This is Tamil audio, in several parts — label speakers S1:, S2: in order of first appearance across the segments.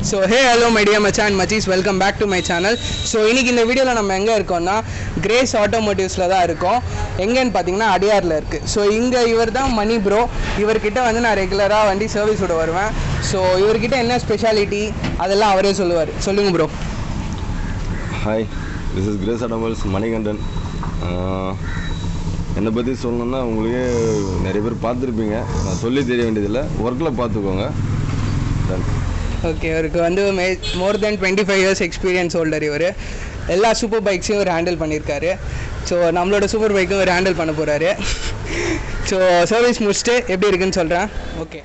S1: So hey hello my dear MACHA and machis, welcome back to my channel. So இன்னைக்கு இந்த வீடியோல நம்ம எங்க இருக்கோம்னா கிரேஸ் ஆட்டோமோட்டிவ்ஸ்ல தான் இருக்கோம். எங்கன்னு பாத்தீங்கன்னா அடியார்ல இருக்கு. ஸோ இங்க இவர்தான் மணி ப்ரோ. இவர்கிட்ட வந்து நான் ரெகுலரா வண்டி சர்வீஸ் விட வருவேன். ஸோ இவர்கிட்ட என்ன ஸ்பெஷாலிட்டி அதெல்லாம் அவரே சொல்லுவார். சொல்லுங்க bro.
S2: Hi, this is grace automotives Manikandan. என்னை பற்றி சொல்லணுன்னா உங்களுக்கே நிறைய பேர் பார்த்துருப்பீங்க. நான் சொல்லி தெரிய வேண்டியதில்லை, ஒர்க்கில் பார்த்துக்கோங்க.
S1: ஓகே, இவருக்கு வந்து மோர் தென் 25 இயர்ஸ் எக்ஸ்பீரியன்ஸ் ஹோல்டர். இவர் எல்லா சூப்பர் பைக்ஸையும் இவர் ஹேண்டில் பண்ணியிருக்காரு. ஸோ நம்மளோட சூப்பர் பைக்கும் இவர் ஹேண்டில் பண்ண போகிறாரு. ஸோ சர்வீஸ் முடிச்சுட்டு எப்படி இருக்குன்னு சொல்கிறேன். ஓகே,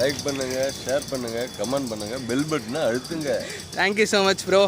S2: லைக் பண்ணுங்கள், ஷேர் பண்ணுங்கள், கமெண்ட் பண்ணுங்கள், பெல் பட்டனை அழுத்துங்க.
S1: Thank you so much bro.